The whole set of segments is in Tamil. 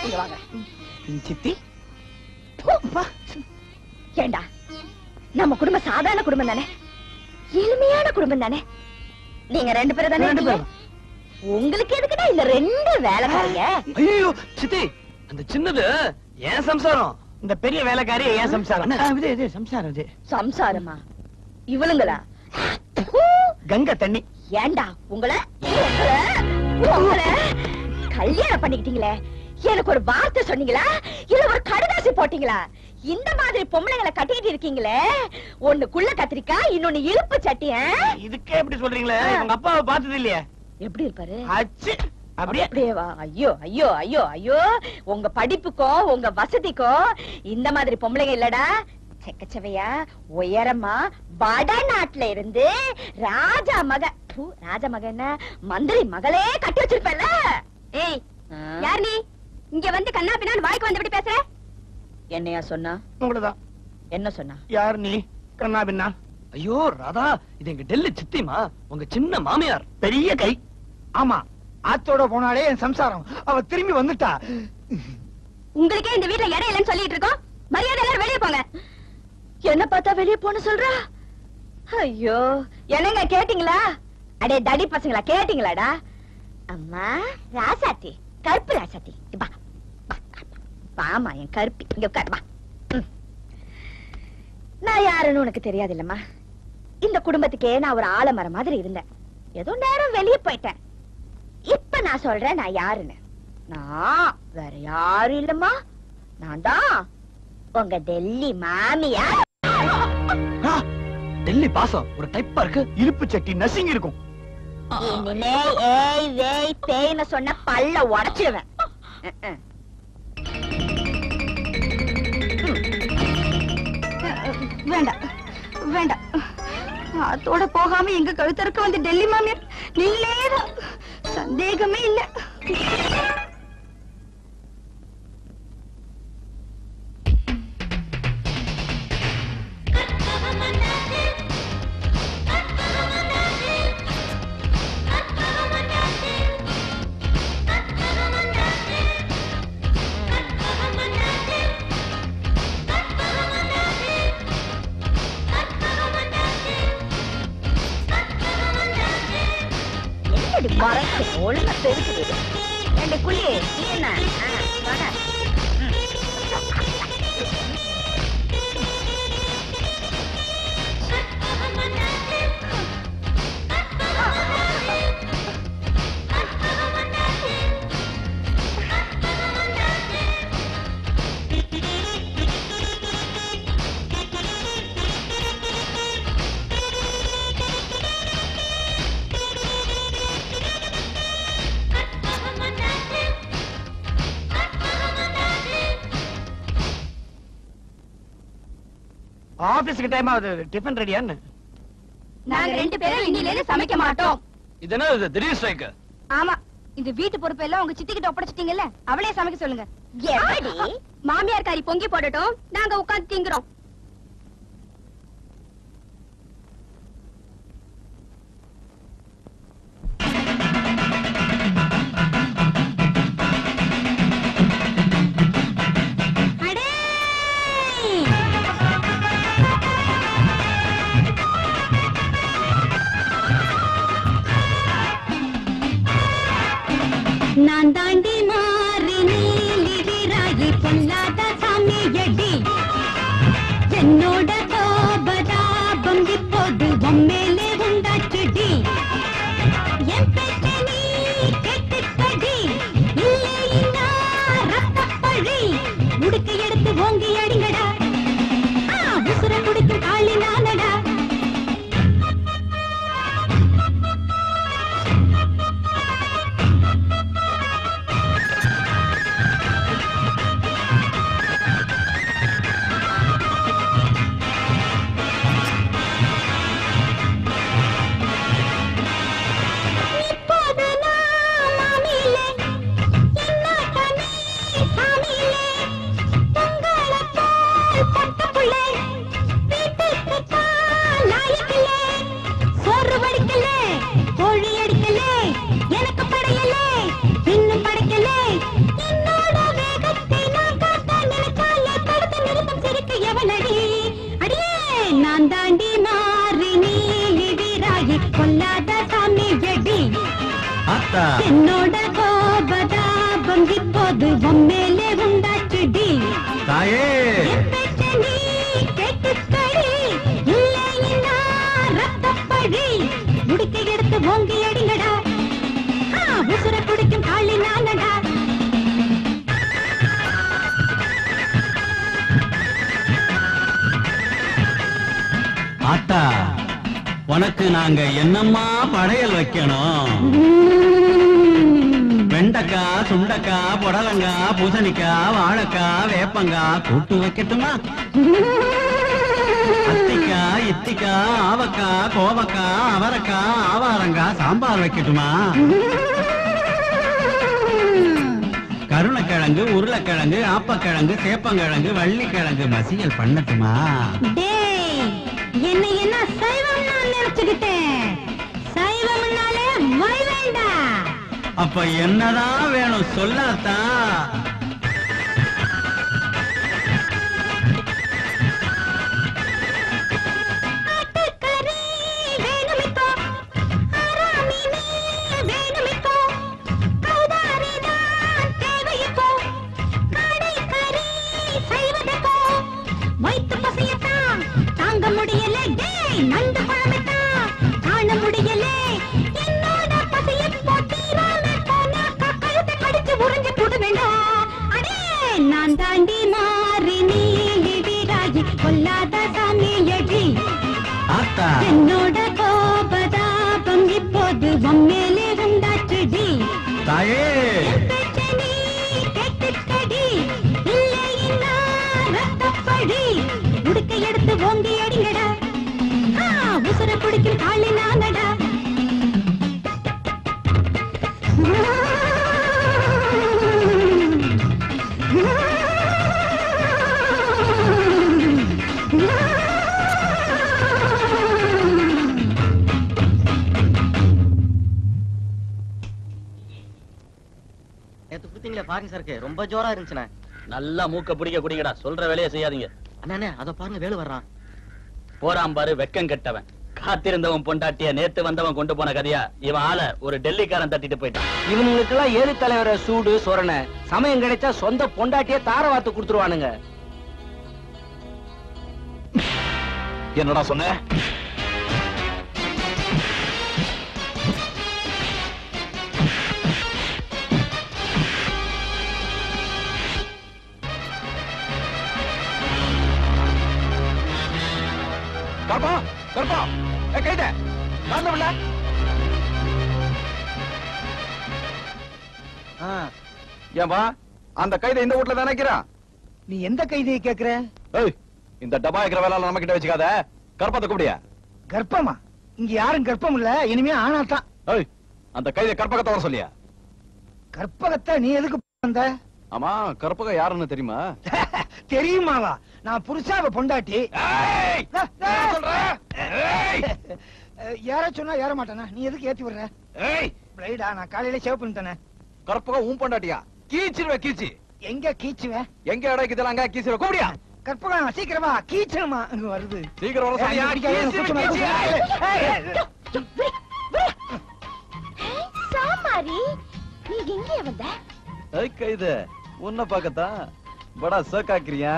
இங்க வாங்க. சித்தி ஏண்டா நம்ம குடும்பம் சாதாரண குடும்பம் தானே, எளிமையான குடும்பம் தானே. நீங்க 2 பேரும் தானே. உங்களுக்கு எதுக்குடா இந்த 2 வேலைக்காரிங்க? ஐயோ சித்தி, அந்த சின்னது ஏன் சம்சாரம், இந்த பெரிய வேலைக்காரி ஏன் சம்சாரம்? இது சம்சாரம். இது சம்சாரமா? இவளுங்களா? கங்கை தண்ணி. ஏண்டா உங்களை கல்யாணம் பண்ணிக்கிட்டீங்களே, எனக்கு ஒரு வார்த்தை சொன்னீங்களா இல்ல ஒரு கடுதாசி போட்டீங்களா? இந்த மாதிரி பொம்பளைங்களை கட்டிக்கிட்டு இருக்கீங்களே, ஒண்ணுக்குள்ள கத்திரிக்காய் இன்னொன்னு இழுப்பு சட்டிய. இதுக்கே எப்படி சொல்றீங்களே? உங்க அப்பாவை பார்த்தது இல்லையா? எப்படி இருப்பாரு? அப்படியே. ஐயோ ஐயோ ஐயோ ஐயோ, உங்க படிப்புக்கும் உங்க வசதிக்கும் இந்த மாதிரி பொம்பளைங்க இல்லடா. செக்கச்சவையா உயரமா வடநாட்டுல இருந்து ராஜா மக என்ன மந்திரி மகளே கட்டி வச்சிருப்பல. ஏய் யார் நீ? இங்க வந்து கண்ணா பின்னான்னு வாய்க்கு வந்து எப்படி பேசுற? என்னையா சொன்னா? உங்களதான். என்ன சொன்னா? யார் நீ? கண்ணா பின்னா. ஐயோ ராதா, இது எங்க டெல்லி சித்திமா, உங்க சின்ன மாமியார். பெரிய கை. ஆமா, ஆத்தோட போனாலே என் சம்சாரம். அவ திரும்பி வந்துட்டா. உங்களுக்கே இந்த வீட்டுல இடம் இல்லைன்னு சொல்லிட்டு இருக்கோம். மரியாதை எல்லாரும் வெளியே போங்க. என்ன பார்த்தா வெளியே போன சொல்றா? ஐயோ, என்னங்க கேட்டீங்களா? அடே தடி பசங்களா, கேட்டீங்களாடா? அம்மா ராசாத்தி, கருப்பு ராசாத்தி, வா வாமா என் கருப்பி, இங்க உட்காரு வா. நான் யாருன்னு உனக்கு தெரியாது இல்லம்மா. இந்த குடும்பத்துக்கே நான் ஒரு ஆலமரம் மாதிரி இருந்தேன். ஏதோ நேரம் வெளியே போயிட்டேன். இப்ப நான் சொல்றேன் நான் யாருன்னு. நான் வேற யாரும் இல்லம்மா, நான் தான் உங்க டெல்லி மாமியா. டெல்லி பாசம் ஒரு டைப்பா இருக்கு. இருப்பு சட்டி நசிங்கி இருக்கும். இனிமே ஏய் வேய் பேய்னு சொன்ன பல்ல உடைச்சிடுவேன். வேண்டாம் வேண்டாம், அதோட போகாம எங்க கழுத்தருக்கு வந்து டெல்லி மாமியார் நீங்களேதான், சந்தேகமே இல்ல. ஒழுங்கா பெருக்குது 2 குழி. என்ன ஆபீஸ்க்கு டைம் ஆகுது. டிஃபன் ரெடியான்னு? நாங்க 2 பேரும் இன்னில இருந்து சமைக்க மாட்டோம். இதென்ன இது திடீர் ஸ்ட்ரைக்? ஆமா, இந்த வீட்டு பொறுப்பு எல்லாம் உங்க சித்தி கிட்ட ஒப்படைச்சிட்டீங்கல்ல, அவளே சமைக்க சொல்லுங்க. எப்படி? மாமியார் காரி பொங்கி போடட்டும், நாங்க உட்கார்ந்து திங்குறோம். நான் தாண்டி மாறி நீலிராயி பொல்லாத சாமியடி, என்னோட கோபதாபம் இப்போது உம்மேலே உண்டாச்சுடி. என் பேச்ச நீ கேட்டுக்கடி, இல்லைன்னா ரத்தப்பழி உடுக்க எடுத்து ஓங்கி அடிங்கடா. உசுர குடிக்கும் காளி நானடா. என்னோட கோபதாபம் இப்போது உம்மேலே உண்டாச்சுடி தாயே நீ கேட்டுக்கடி இல்லைன்னா ரத்தப்படி முடிக்க எடுத்து ஓங்கி அடிங்கடா உசுர குடிக்கும் காளி நானடா ஆத்தா உனக்கு நாங்க என்னம்மா படையல் வைக்கணும் வெண்டைக்காய் சுண்டக்காய் புடலங்காய் பூசணிக்காய் வாழைக்காய் வேப்பங்காய் கூட்டு வைக்கட்டுமா அத்திக்காய் இத்திக்காய் ஆவக்காய் கோவக்காய் அவரைக்காய் ஆவாரங்காய் சாம்பார் வைக்கட்டுமா கருணக்கிழங்கு உருளைக்கிழங்கு ஆப்பக்கிழங்கு சேப்பங்கிழங்கு வள்ளிக்கிழங்கு மசியல் பண்ணட்டுமா என்ன என்ன சைவம் நான் நினைச்சுக்கிட்டேன் சைவம்னாலே வை வேண்டாம் அப்ப என்னதான் வேணும் சொல்லாத்தா முடியல நண்டு பழமத்தா காண முடியல என்னோட பசைய போட்டீரான போனாக்கா கழுத்தை கடிச்சு உறிஞ்சு போட வேண்டாம் அடே நான் தாண்டி மாறி நீ இடிராஜி கொல்லாத சாமியடி என்னோட கோபதாபம் இப்போது உம்மேலே உண்டாச்சுடி தாயே நீ கேட்டுக்கடி இல்லைன்னா ரத்தப்படி உடுக்க எடுத்து ஓங்கி அடிங்கடா உசுர குடிக்கும் காளி நானடா நேத்து குடுத்தீங்களே பாருங்க சாருக்கு ரொம்ப ஜோரா இருந்துச்சுண்ணே நல்லா மூக்க பிடிக்க குடிக்கடா சொல்ற வேலையை செய்யாதீங்க அண்ணே அத பாருங்க வேலு வர்றான் போறான் பாரு வெக்கம் கெட்டவன் காத்திருந்தவன் பொண்டாட்டிய நேத்து வந்தவன் கொண்டு போன கதையா இவன் ஆள ஒரு டெல்லிக்காரன் தட்டிட்டு போயிட்டான் இவனுங்களுக்கு எல்லாம் ஏழு தலைவர சூடு சொரண சமயம் கிடைச்சா சொந்த பொண்டாட்டிய தார வாத்து கொடுத்துருவானுங்க என்னடா சொன்ன கர்ப்பா கர்ப்பா கைத மாந்தவள ஏம்பா அந்த கைதை இந்த வீட்ல தானே இருக்கிறான் நீ எந்த கைதியை கேக்குற? ஏய் இந்த டப்பா இருக்கிற வேலை நம்ம கிட்ட வச்சுக்காத கர்ப்பத்தை கூப்பிடியா கர்ப்பமா? இங்க யாரும் கர்ப்பம் இல்ல, இனிமே ஆனாதான். ஏய் அந்த கைதை கற்பகத்தை வர சொல்லியா? கற்பகத்தை நீ எதுக்கு வந்த? ஆமா கற்பகம் யாருன்னு தெரியுமா? தெரியுமாவா? நான் புருஷாவ பொண்டாட்டி. யார சொன்னா ஏற மாட்டானா? நீ எதுக்கு ஏத்தி விடுற? பிளைடா நான் காலையில சேவ் பண்ணிட்டேனே. கற்பகம் உன் பொண்டாட்டியா? கீச்சிருவே கீச்சி. எங்க கீச்சுவேன்? எங்க இடைக்குதெல்லாம் அங்க கீச்சிருவே கூப்பிடியா? கற்பகம் சீக்கிரமா கீச்சணுமா? அங்க வருது. சீக்கிரம் வர சொல்லியா? சாமாரி நீ எங்கே வந்த? ஏய் கைது உன்ன பாக்கத்தான் படா சோகாக்கிறியா?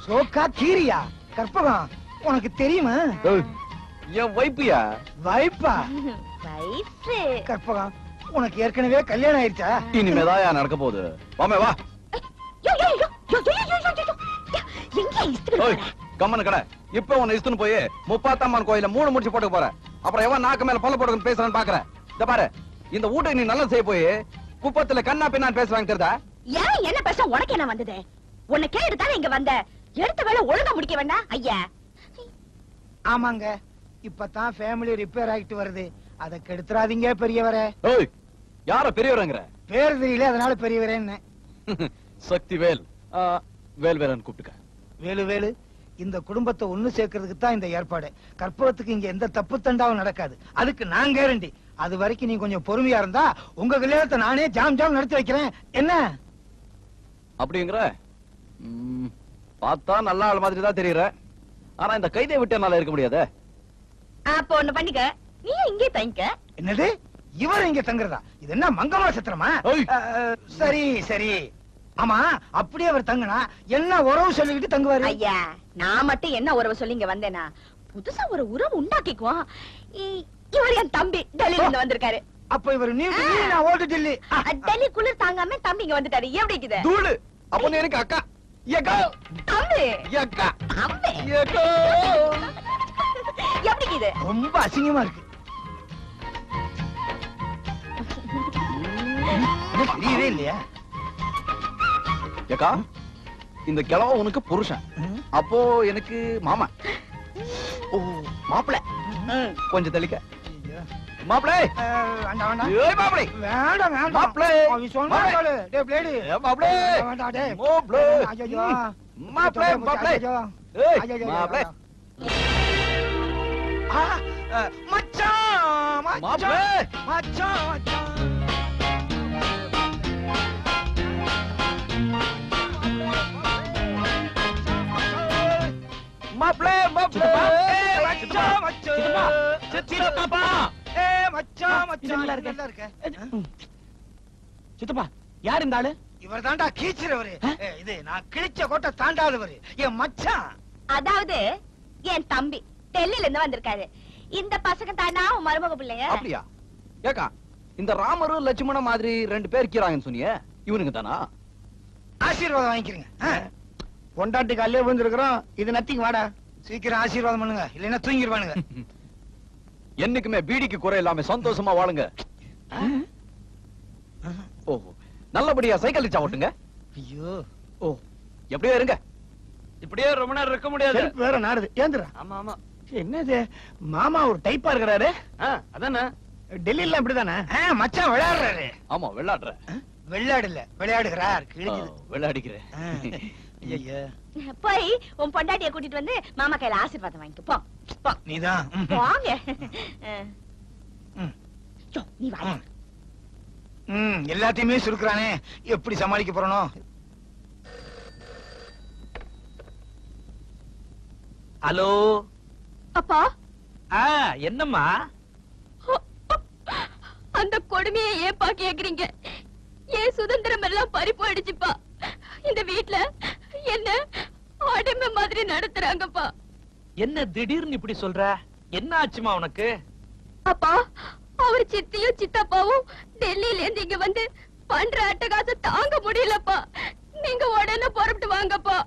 சோகா கீரியா? கற்பகம் உனக்கு தெரியுமா? என் வைப்பியா? வைப்பா? வைஃப். கற்பகம் உனக்கு ஏற்கனவே கல்யாணம் ஆயிடுச்சா? இனிமேதான் நடக்க போகுது. வாமே வா. கம்மனு கடை இப்ப உன்னை இஸ்துன்னு போய் முப்பாத்தாம்மான் கோயில 3 முடிச்சு போட்டு போற. அப்புறம் எவன் நாக்கு மேல பல்ல போட்டு பேசுறான்னு பாக்குறேன். இந்த பாரு இந்த வீட்டுக்கு நீ நல்லா செய்ய போய் குப்பத்துல கண்ணா பின்னான்னு பேசுவாங்க தெரியுதா? ஏன் என்ன பேச உனக்கு என்ன வந்தது? உன்னை கேட்டுதானே இங்க வந்த. எடுத்த வேலை ஒழுங்கா முடிக்க வேண்டாம் ஐயா. ஆமாங்க இப்பதான் ஃபேமிலி ரிப்பேர் ஆகிட்டு வருது. அதை கெடுத்துறாதீங்க பெரியவரே. ஏய் யார பெரியவரங்கற? பேர் தெரியல அதனால பெரியவரேன்னு. சக்தி வேல் வேல்வேலன் கூப்பிட்டுக்க. வேலு வேலு இந்த குடும்பத்தை ஒண்ணு சேர்க்கறதுக்கு தான் இந்த ஏற்பாடு. கற்பகத்துக்கு இங்க எந்த தப்பு தண்டாவும் நடக்காது. அதுக்கு நான் கேரண்டி. அது வரைக்கும் நீ கொஞ்சம் பொறுமையா இருந்தா உங்க கல்யாணத்தை நானே ஜாம் ஜாம் நடத்தி வைக்கிறேன். என்ன அப்படிங்கற? பார்த்தா நல்ல ஆள் மாதிரி தான் தெரியற. ஆனா இந்த கைதை விட்டு என்னால இருக்க முடியாதே. அப்ப ஒண்ணு பண்ணிக்க, நீ இங்கே தங்கிக்க. என்னது இவர் இங்க தங்குறதா? இது என்ன மங்கம்மா சத்திரமா? சரி சரி. ஆமா, அப்படியே அவர் தங்குனா என்ன உறவு சொல்லிக்கிட்டு தங்குவாரு? ஐயா, நான் மட்டும் என்ன உறவு சொல்லி இங்க வந்தேனா? புதுசா ஒரு உறவு உண்டாக்கிக்குவோம். இவர் என் தம்பி டெல்லியில இருந்து வந்திருக்காரு. அப்ப இவர் நியூ டெல்லி, நான் ஓல்டு டெல்லி. டெல்லி குளிர் தாங்காம தம்பி இங்க வந்துட்டாரு. எப்படி இருக்குது? தூளு. அப்ப நீ எனக்கு அக்கா. ஏக்கா. தம்பி. ஏக்கா. தம்பி. ஏக்கா. எப்படி இருக்குது? ரொம்ப அசிங்கமா இருக்கு. தெரியவே இல்லையா? ஏக்கா, இந்த கிழவ உனக்கு புருஷன், அப்போ எனக்கு மாமா. ஓ, மாப்பிளை. கொஞ்சம் தெளிக்க. மாப்பிளை. வேண்டாம் வேண்டாம். ஏய் மாப்பிளை. வேண்டாம் வேண்டாம். மாப்பிளை. அவன் சொன்னா கேளு. டேய் பிளேடி. மாப்பிளை. வேண்டாம் டேய். மாப்பிளை. ஐயோ. மாப்பிளை, மாப்பிளை. ஐயோ. ஏய், ஐயோ. மாப்பிளை. மச்சான் மாப்பிளை. மச்சான் மச்சான் மச்சான். மாப்பிளை, மாப்பிளை. ஏய் மச்சான் மச்சான். சித்தப்பா. ஏய் மச்சான் மச்சான். நல்லா இருக்க. நல்லா இருக்க. சித்தப்பா, யார் இந்த ஆளு? இவர் தாண்டா கீச்சிரவரு. இது நான் கிழிச்ச கோட்டை தாண்டாதவரு. என் மச்சான். அதாவது என் தம்பி டெல்லியில இருந்து வந்திருக்காரு. இந்த பசங்க தானா உன் மருமக பிள்ளைங்க? அப்படியா? ஏக்கா, இந்த ராமரும் லட்சுமண மாதிரி 2 பேர் இருக்கிறாங்கன்னு சொன்னியே, இவனுக்கு தானா? ஆசீர்வாதம் வாங்கிக்கிறீங்க. பொண்டாட்டி கல்லே விழுந்திருக்கிறோம். இது நத்திங் வாடா. சீக்கிரம் ஆசீர்வாதம் பண்ணுங்க, இல்லைன்னா தூங்கிடுவானுங்க. என்னைக்குமே பீடிக்கு குறை இல்லாம சந்தோஷமா வாழுங்க. ஓஹோ, நல்லபடியா சைக்கிள் ரிச்சா ஓட்டுங்க. ஐயோ. ஓ, எப்படியோ இருங்க. இப்படியே ரொம்ப நேரம் இருக்க முடியாது. செருப்பு வேற நாடுது. ஏந்திரா. ஆமா ஆமா. என்னது, மாமா ஒரு டைப்பா இருக்கிறாரு. அதானே. டெல்லியில அப்படிதானே? மச்சான் விளையாடுறாரு. ஆமா, விளையாடுற. விளையாடு இல்ல, விளையாடுகிறார். கிழிஞ்சது. விளையாடிக்கிறேன். ஐயா. போய் உன் பொண்டாட்டிய கூட்டிட்டு வந்து மாமா கையில ஆசீர்வாதம் வாங்கிட்டு போ. போ. நீதான். வாங்க. ம். யோ, நீ வா. எல்லாத்தையுமே சுருக்குறானே, எப்படி சமாளிக்க போறனோ? ஹலோ. அப்பா, என்னம்மா? அந்த கொடுமையை ஏப்பா கேக்குறீங்க? ஏன் சுதந்திரம் எல்லாம் பறி போயிடுச்சுப்பா. இந்த வீட்ல என்ன அடிமை மாதிரி நடத்துறாங்கப்பா. என்ன திடீர்னு இப்படி சொல்ற? என்ன ஆச்சுமா உனக்கு? அப்பா, அவர் சித்தியும் சித்தப்பாவும் டெல்லியில இருந்து இங்க வந்து பண்ற அட்டகாசம் தாங்க முடியலப்பா. நீங்க உடனே புறப்பட்டு வாங்கப்பா.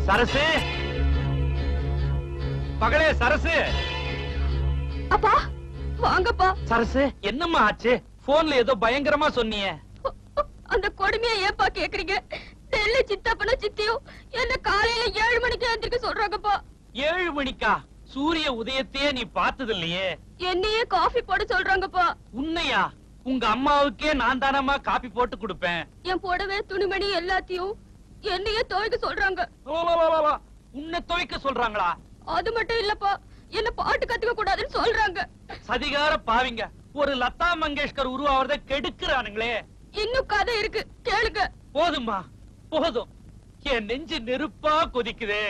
சரசு, பகலே சரசு. அப்பா, வாங்கப்பா. சரசு, என்னம்மா ஆச்சு? போன்ல ஏதோ பயங்கரமா சொன்னியே. அந்த கொடுமையை ஏப்பா கேக்குறீங்க? டெல்லி சித்தப்பனும் சித்தியும் என்ன காலையில 7 மணிக்கு எந்திரிக்க சொல்றாங்கப்பா. 7 மணிக்கா? சூரிய உதயத்தையே நீ பார்த்தது இல்லையே. என்னையே காஃபி போட சொல்றாங்கப்பா. உன்னையா? உங்க அம்மாவுக்கே நான் தானம்மா காபி போட்டு கொடுப்பேன். என் புடவை துணிமணி எல்லாத்தையும் என்னையே துவைக்க சொல்றாங்க. உன்னை துவைக்க சொல்றாங்களா? அது மட்டும் இல்லப்பா, என்ன பாட்டு கத்துக்க கூடாதுன்னு சொல்றாங்க. சதிகார பாவிங்க, ஒரு லதா மங்கேஷ்கர் உருவாவதை கெடுக்கிறானுங்களே. இன்னும் கதை இருக்கு, கேளுங்க. போதும்மா, போதும். என் நெஞ்சு நெருப்பா கொதிக்குதே.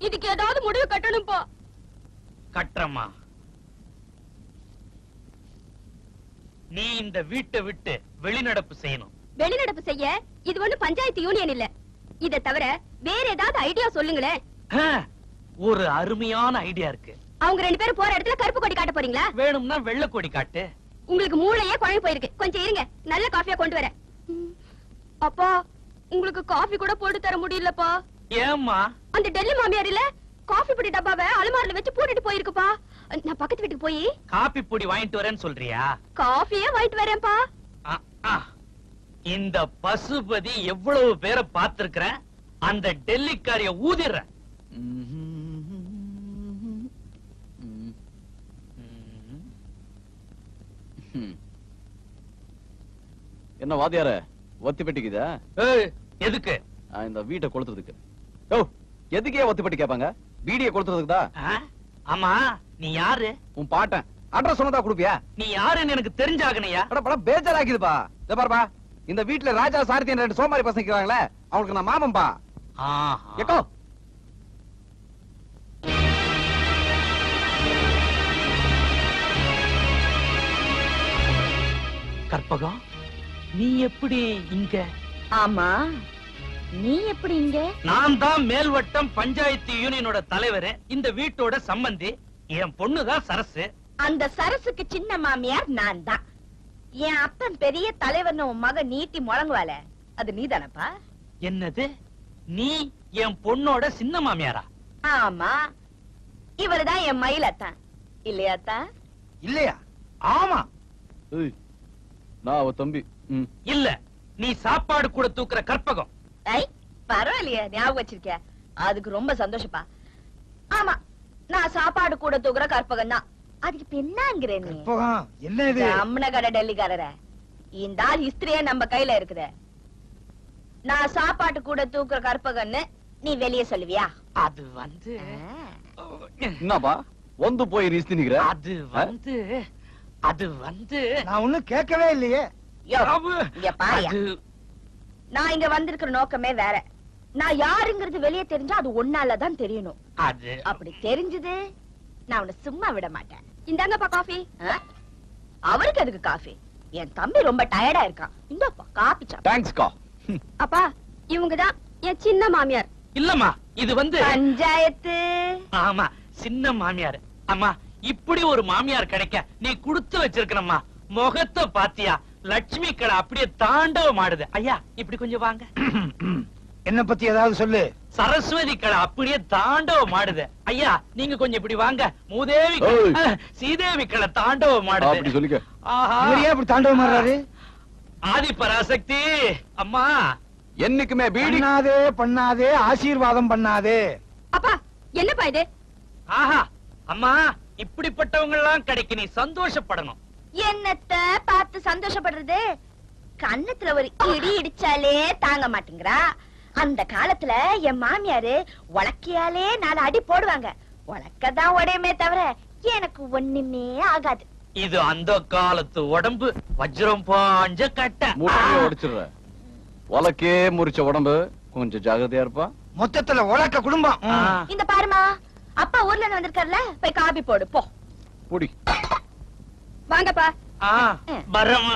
இதுக்கு ஏதாவது முடிவு கட்டணும்பா. கட்டுறம்மா. நீ இந்த வீட்டை விட்டு வெளிநடப்பு செய்யணும். வெளிநடப்பு செய்ய இது ஒண்ணு பஞ்சாயத்து யூனியன் இல்ல. இத தவிர வேற ஏதாவது ஐடியா சொல்லுங்களேன். ஒரு அருமையான ஐடியா இருக்கு. அவங்க 2 பேரும் போற இடத்துல கருப்பு கொடி காட்ட போறீங்களா? வேணும்னா வெள்ளை கொடி காட்டு. உங்களுக்கு மூளையே குழம்பு போயிருக்கு. கொஞ்சம் இருங்க, நல்ல காஃபியா கொண்டு வரேன். அப்பா, உங்களுக்கு காஃபி கூட போட்டு தர முடியலப்பா. ஏம்மா? அந்த டெல்லி மாமியார் இல்ல, காஃபி பொடி டப்பாவை அலமாரில வச்சு பூட்டிட்டு போயிருக்குப்பா. நான் பக்கத்து வீட்டுக்கு போய் காபி பொடி வாங்கிட்டு வரேன்னு சொல்றியா? காஃபியே வாங்கிட்டு வரேன்ப்பா. இந்த பசுபதி எவ்வளவு பேரை பார்த்திருக்கிறேன். அந்த டெல்லிக்காரிய ஊதிடுறேன். என்ன வாத்தியார ஒத்தி பெட்டிக்குதா? எதுக்கு? இந்த வீட்டை கொளுத்துறதுக்கு. ஓ, எதுக்கே ஒத்தி பெட்டி கேட்பாங்க? வீடியை கொளுத்துறதுக்கு தான். ஆமா, நீ யாரு? உன் பாட்டன் அட்ரஸ் சொன்னதா கொடுப்பியா? நீ யாருன்னு எனக்கு தெரிஞ்சாகணையா? பேஜாராக்குதுப்பா. இத பாருப்பா, இந்த வீட்டுல ராஜா சாரதியன் 2 சோமாரி பசங்க இருக்காங்களே, அவளுக்கு நான் மாமன்பா. ஆஹா. எக்கோ கற்பகம், நீ எப்படி இங்க? ஆமா, நீ எப்படி இங்க? நான் தான் மேல்வட்டம் பஞ்சாயத்து யூனியனோட தலைவர், இந்த வீட்டோட சம்பந்தி. என் பொண்ணுதான் சரசு. அந்த சரசுக்கு சின்ன மாமியார் நான் தான். என் அப்பன் பெரிய தலைவர்னு உன் மகன் நீட்டி முழங்குவால, அது நீதானப்பா? என்னது, நீ என் பொண்ணோட சின்ன மாமியாரா? ஆமா, இவருதான் என் மயிலத்தான். இல்லையாத்தா? இல்லையா? ஆமா. ஏய், நான் அவ தம்பி. இல்ல, நீ சாப்பாடு கூட தூக்குற கற்பகம். ஐ, பரவாயில்லையே, ஞாபகம் வச்சிருக்க, அதுக்கு ரொம்ப சந்தோஷப்பா. ஆமா, நான் சாப்பாடு கூட தூக்குற கற்பகம் தான். அதுக்கு இப்ப என்னங்கிற நீ? கற்பகம், என்ன இது? அம்மனகட டெல்லிக்காரர, இந்த ஆள் ஹிஸ்டரியே நம்ம கையில இருக்குது. நான் சாப்பாட்டு கூட தூக்குற கற்பகன்னு நீ வெளியே சொல்லுவியா? அது வந்து என்னப்பா வந்து போய் ரிஸ்தி நிக்கிற? அது வந்து நான் ஒண்ணும் கேட்கவே இல்லையே. யோ, இங்க பாருயா. நான் இங்க வந்திருக்கிற நோக்கமே வேற. நான் யாருங்கிறது வெளியே தெரிஞ்சா அது ஒன்னாலதான் தெரியணும். அப்படி தெரிஞ்சது நான் உன்னை சும்மா விட மாட்டேன். இந்தாங்கப்பா காஃபி. அவருக்கு எதுக்கு காஃபி? என் தம்பி ரொம்ப டயர்டா இருக்கான். இந்தாப்பா காபி சாப்பிடு. தேங்க்ஸ் கா. அப்பா, இவங்கதான் என் சின்ன மாமியார். இல்லம்மா, இது வந்து பஞ்சாயத்து. ஆமா, சின்ன மாமியார். அம்மா, இப்படி ஒரு மாமியார் கிடைக்க நீ குடுத்து வச்சிருக்கணும்மா. முகத்தை பாத்தியா, லட்சுமி கடை அப்படியே தாண்டவம் ஆடுது. ஐயா, இப்படி கொஞ்சம் வாங்க. என்ன பத்தி ஏதாவது சொல்லு. சரஸ்வதி கடை அப்படியே தாண்டவம் ஆடுது. ஐயா, நீங்க கொஞ்சம் இப்படி வாங்க. மூதேவி சீதேவி கடை தாண்டவம் ஆடுது. அப்படி சொல்லிக்க. ஆஹா, இவரையே அப்படி தாண்டவம் மாறாரு? ஆதி பராசக்தி அம்மா, என்னைக்குமே பீடி பண்ணாதே பண்ணாதே, ஆசீர்வாதம் பண்ணாதே. அப்பா, என்னப்பா இது? ஆஹா, அம்மா, இப்படிப்பட்டவங்க எல்லாம் கிடைக்க நீ சந்தோஷப்படணும். என்னத்த பார்த்து சந்தோஷப்படுறது? கண்ணத்துல ஒரு இடி இடிச்சாலே தாங்க மாட்டேங்கிறா. அந்த காலத்துல என் மாமியாரு உலக்கையாலே 4 அடி போடுவாங்க. உலக்கதான் உடையுமே தவிர எனக்கு ஒண்ணுமே ஆகாது. இது அந்த காலத்து உடம்பு, வஜ்ரம் பாஞ்ச கட்ட. முட்டையை உடைச்சிடுற. உலக்கே முறிச்ச உடம்பு, கொஞ்சம் ஜாகிரதையா இருப்பா. மொத்தத்துல உலக்க குடும்பம். இந்த பாருமா, அப்பா ஊர்ல இருந்து வந்திருக்காருல, போய் காபி போடு போ. புடி. வாங்கப்பா. வரமா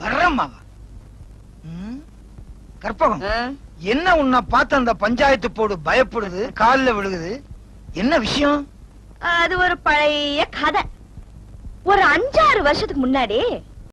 வர்றம்மாவா? கற்பகம், என்ன உன்னை பார்த்து அந்த பஞ்சாயத்து போடு பயப்படுது, கால்ல விழுகுது? என்ன விஷயம்? அது ஒரு பழைய கதை. ஒரு 5-6 வருஷத்துக்கு முன்னாடி